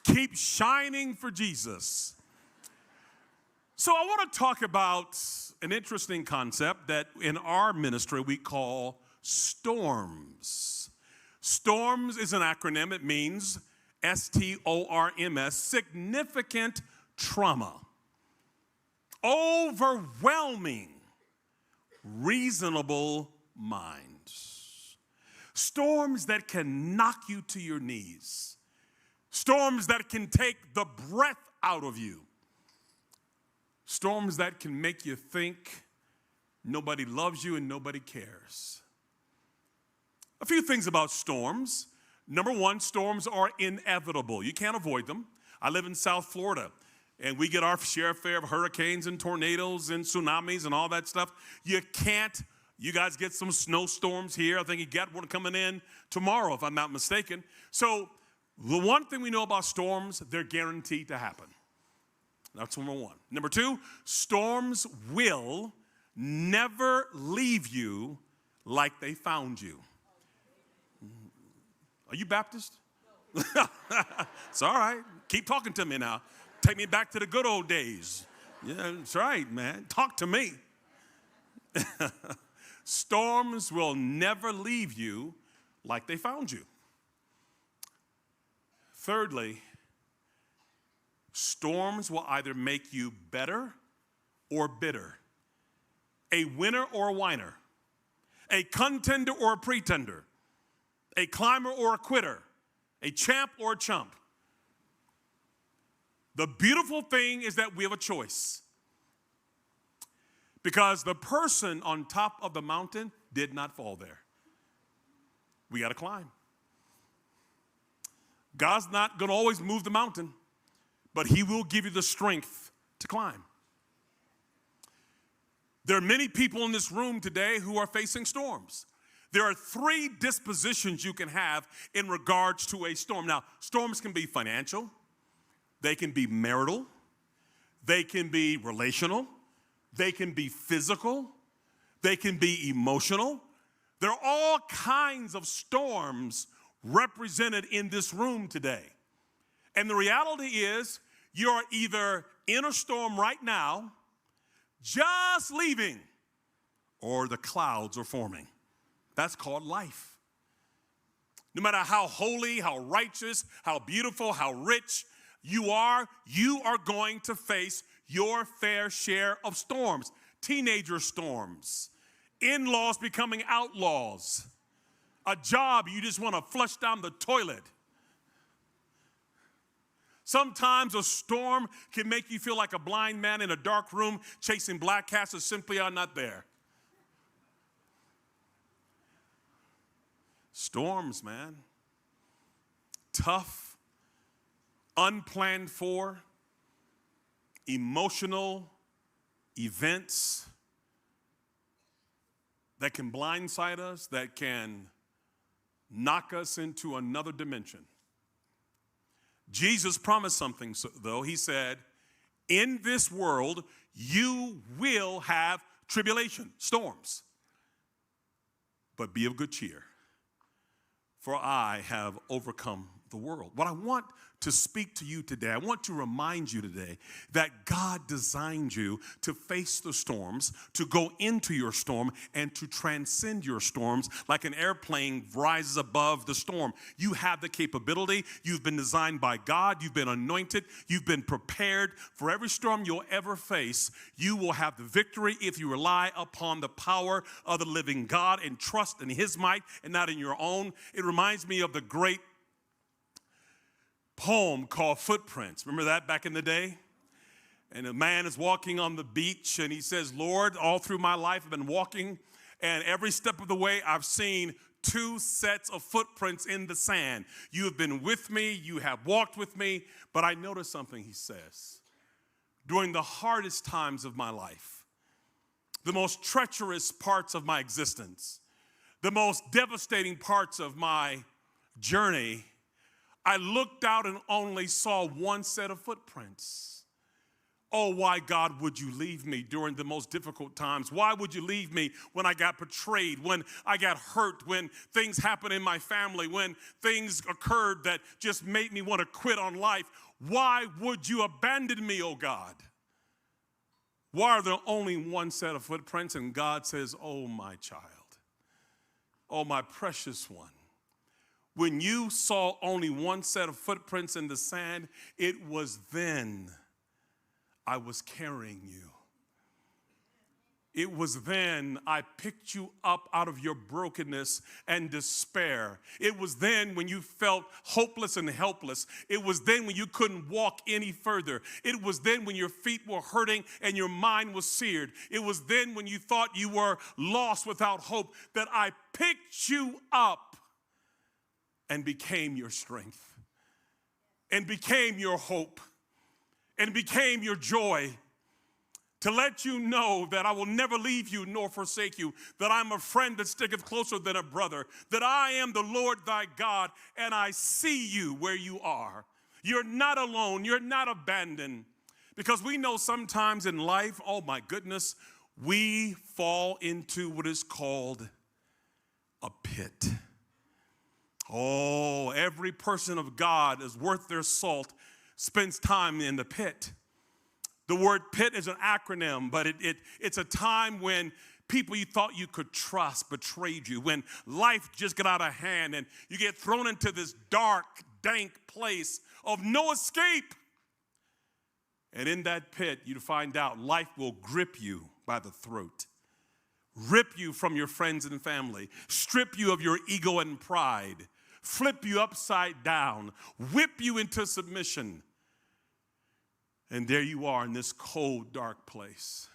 Keep shining for Jesus. So I want to talk about an interesting concept that in our ministry we call storms. Storms is an acronym. It means STORMS, significant trauma, overwhelming, reasonable minds. Storms that can knock you to your knees. Storms that can take the breath out of you. Storms that can make you think nobody loves you and nobody cares. A few things about storms. Number one, storms are inevitable. You can't avoid them. I live in South Florida, and we get our share of hurricanes and tornadoes and tsunamis and all that stuff. You guys get some snowstorms here. I think you got one coming in tomorrow, if I'm not mistaken. So the one thing we know about storms, they're guaranteed to happen. That's number one. Number two, storms will never leave you like they found you. Are you Baptist? It's all right. Keep talking to me now. Take me back to the good old days. Yeah, that's right, man. Talk to me. Storms will never leave you like they found you. Thirdly, storms will either make you better or bitter, a winner or a whiner, a contender or a pretender, a climber or a quitter, a champ or a chump. The beautiful thing is that we have a choice, because the person on top of the mountain did not fall there. We got to climb. God's not going to always move the mountain, but he will give you the strength to climb. There are many people in this room today who are facing storms. There are three dispositions you can have in regards to a storm. Now, storms can be financial, they can be marital, they can be relational, they can be physical, they can be emotional. There are all kinds of storms represented in this room today. And the reality is, you're either in a storm right now, just leaving, or the clouds are forming. That's called life. No matter how holy, how righteous, how beautiful, how rich you are going to face your fair share of storms. Teenager storms, in-laws becoming outlaws, a job you just want to flush down the toilet. Sometimes a storm can make you feel like a blind man in a dark room chasing black cats that simply are not there. Storms, man. Tough, unplanned for, emotional events that can blindside us, that can knock us into another dimension. Jesus promised something, though. He said, in this world, you will have tribulation, storms. But be of good cheer, for I have overcome the world. What I want to speak to you today, I want to remind you today that God designed you to face the storms, to go into your storm, and to transcend your storms like an airplane rises above the storm. You have the capability. You've been designed by God. You've been anointed. You've been prepared for every storm you'll ever face. You will have the victory if you rely upon the power of the living God and trust in his might and not in your own. It reminds me of the great poem called Footprints. Remember that back in the day? And a man is walking on the beach and he says, Lord, all through my life I've been walking, and every step of the way I've seen two sets of footprints in the sand. You have been with me, you have walked with me, but I noticed something, he says. During the hardest times of my life, the most treacherous parts of my existence, the most devastating parts of my journey, I looked out and only saw one set of footprints. Oh, why, God, would you leave me during the most difficult times? Why would you leave me when I got betrayed, when I got hurt, when things happened in my family, when things occurred that just made me want to quit on life? Why would you abandon me, oh God? Why are there only one set of footprints? And God says, oh, my child, oh, my precious one. When you saw only one set of footprints in the sand, it was then I was carrying you. It was then I picked you up out of your brokenness and despair. It was then when you felt hopeless and helpless. It was then when you couldn't walk any further. It was then when your feet were hurting and your mind was seared. It was then when you thought you were lost without hope that I picked you up and became your strength and became your hope and became your joy, to let you know that I will never leave you nor forsake you, that I'm a friend that sticketh closer than a brother, that I am the Lord thy God, and I see you where you are. You're not alone. You're not abandoned. Because we know sometimes in life, oh my goodness, we fall into what is called a pit. Oh, every person of God is worth their salt spends time in the pit. The word pit is an acronym, but it's a time when people you thought you could trust betrayed you, when life just got out of hand and you get thrown into this dark, dank place of no escape. And in that pit, you find out life will grip you by the throat, rip you from your friends and family, strip you of your ego and pride, flip you upside down, whip you into submission. And there you are in this cold, dark place,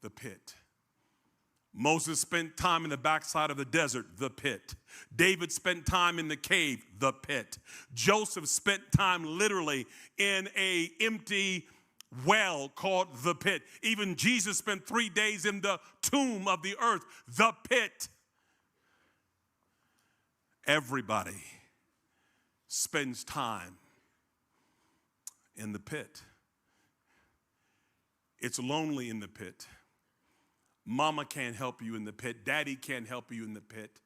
the pit. Moses spent time in the backside of the desert, the pit. David spent time in the cave, the pit. Joseph spent time literally in an empty well called the pit. Even Jesus spent 3 days in the tomb of the earth, the pit. Everybody spends time in the pit. It's lonely in the pit. Mama can't help you in the pit. Daddy can't help you in the pit.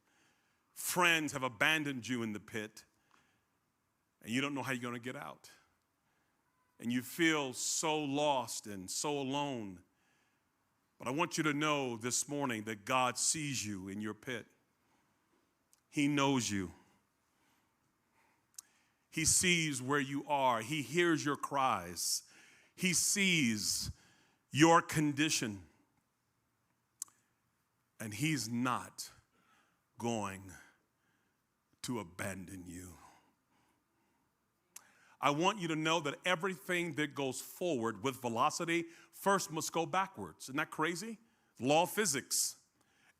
Friends have abandoned you in the pit. And you don't know how you're going to get out. And you feel so lost and so alone. But I want you to know this morning that God sees you in your pit. He knows you. He sees where you are. He hears your cries. He sees your condition. And he's not going to abandon you. I want you to know that everything that goes forward with velocity first must go backwards. Isn't that crazy? Law of physics.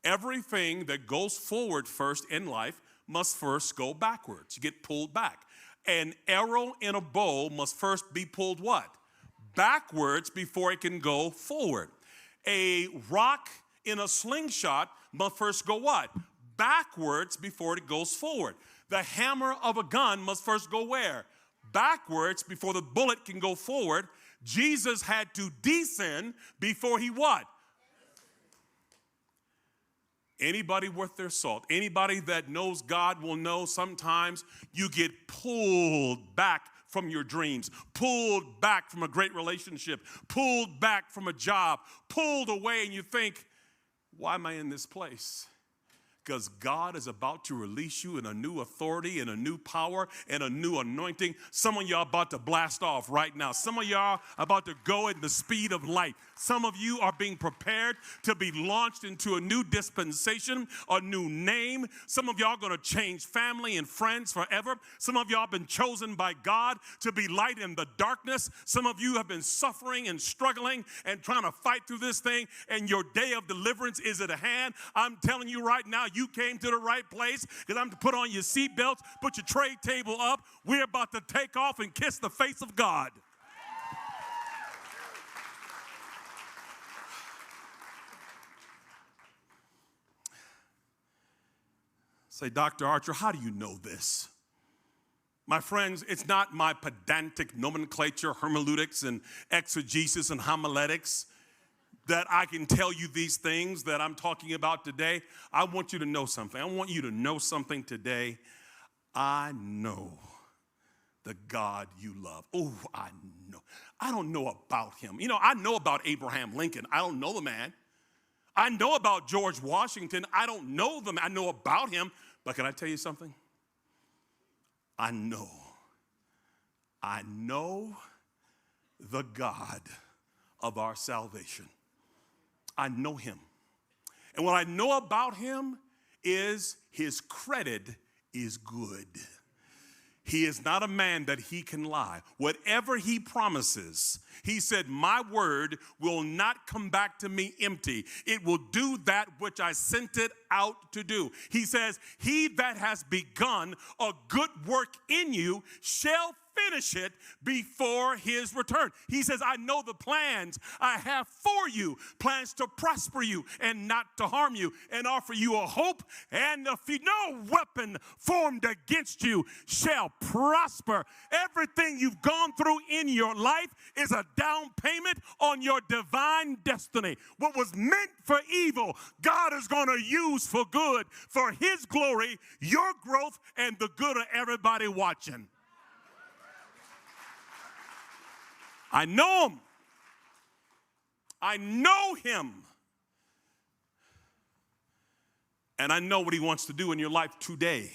Everything that goes forward first in life must first go backwards. You get pulled back. An arrow in a bow must first be pulled what? Backwards before it can go forward. A rock in a slingshot must first go what? Backwards before it goes forward. The hammer of a gun must first go where? Backwards before the bullet can go forward. Jesus had to descend before he what? Anybody worth their salt, anybody that knows God will know sometimes you get pulled back from your dreams, pulled back from a great relationship, pulled back from a job, pulled away, and you think, why am I in this place? Because God is about to release you in a new authority, in a new power, and a new anointing. Some of y'all about to blast off right now. Some of y'all about to go in the speed of light. Some of you are being prepared to be launched into a new dispensation, a new name. Some of y'all are going to change family and friends forever. Some of y'all have been chosen by God to be light in the darkness. Some of you have been suffering and struggling and trying to fight through this thing, and your day of deliverance is at hand. I'm telling you right now, you came to the right place, because I'm to put on your seatbelts, put your tray table up. We're about to take off and kiss the face of God. Say, Dr. Archer, how do you know this? My friends, it's not my pedantic nomenclature, hermeneutics, and exegesis and homiletics that I can tell you these things that I'm talking about today. I want you to know something. I want you to know something today. I know the God you love. Oh, I know. I don't know about him. You know, I know about Abraham Lincoln. I don't know the man. I know about George Washington. I don't know them. I know about him. But can I tell you something? I know the God of our salvation. I know him. And what I know about him is his credit is good. He is not a man that he can lie. Whatever he promises, he said, my word will not come back to me empty. It will do that which I sent it out to do. He says, he that has begun a good work in you shall finish it before his return. He says, I know the plans I have for you, plans to prosper you and not to harm you, and offer you a hope and a future. No weapon formed against you shall prosper. Everything you've gone through in your life is a down payment on your divine destiny. What was meant for evil, God is going to use for good, for his glory, your growth, and the good of everybody watching. I know him. I know him. And I know what he wants to do in your life today.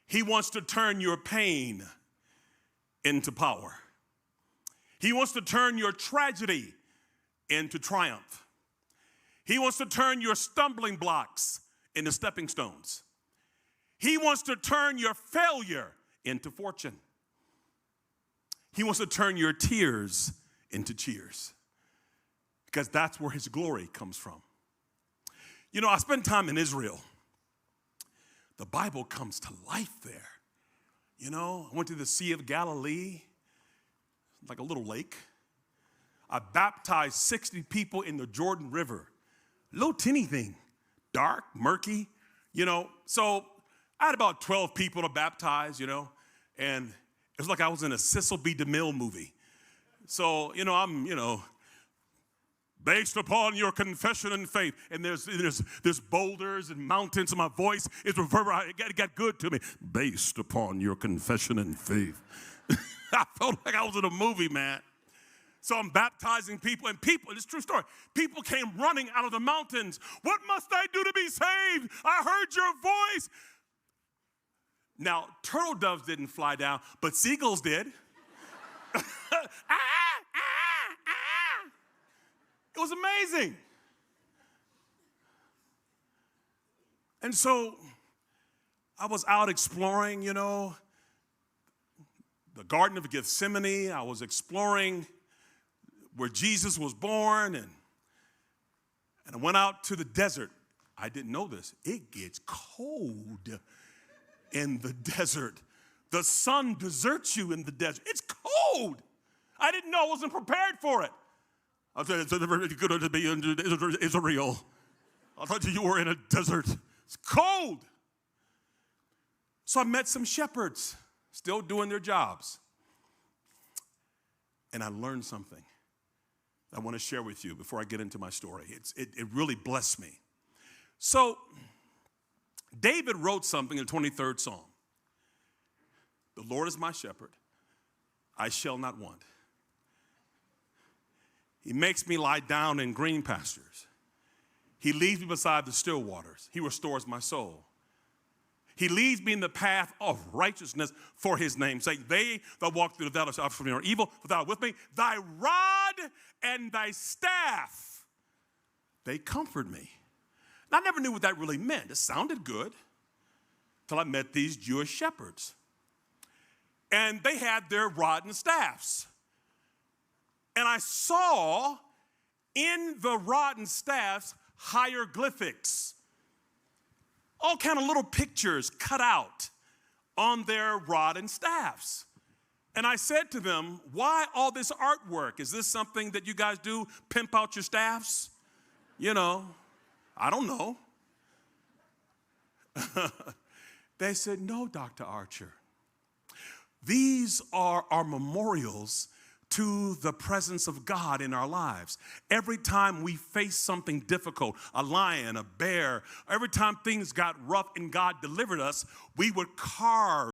He wants to turn your pain into power. He wants to turn your tragedy into triumph. He wants to turn your stumbling blocks into stepping stones. He wants to turn your failure into fortune. He wants to turn your tears into cheers, because that's where his glory comes from. You know, I spent time in Israel. The Bible comes to life there. You know, I went to the Sea of Galilee, like a little lake. I baptized 60 people in the Jordan River. Little tinny thing, dark, murky, you know. So I had about 12 people to baptize, you know, and it was like I was in a Cecil B. DeMille movie. So, you know, I'm, you know, based upon your confession and faith. And there's boulders and mountains, and my voice is reverberating. It got good to me. Based upon your confession and faith. I felt like I was in a movie, man. So I'm baptizing people, and people, it's a true story, people came running out of the mountains. What must I do to be saved? I heard your voice. Now, turtle doves didn't fly down, but seagulls did. It was amazing. And so I was out exploring, you know, the Garden of Gethsemane. I was exploring where Jesus was born, and I went out to the desert. I didn't know this. It gets cold in the desert. The sun deserts you in the desert. It's cold. I didn't know. I wasn't prepared for it. I said, it's very good to be in Israel. I thought you were in a desert. It's cold. So I met some shepherds still doing their jobs. And I learned something I want to share with you before I get into my story. It really blessed me. So David wrote something in the 23rd Psalm. The Lord is my shepherd. I shall not want. He makes me lie down in green pastures. He leads me beside the still waters. He restores my soul. He leads me in the path of righteousness for his name's sake. They that walk through the valley of the shadow of evil, for thou art with me. Thy rod and thy staff, they comfort me. And I never knew what that really meant. It sounded good till I met these Jewish shepherds. And they had their rod and staffs. And I saw in the rod and staffs hieroglyphics, all kind of little pictures cut out on their rod and staffs. And I said to them, why all this artwork? Is this something that you guys do, pimp out your staffs? You know, I don't know. They said, no, Dr. Archer. These are our memorials to the presence of God in our lives. Every time we face something difficult, a lion, a bear, every time things got rough and God delivered us, we would carve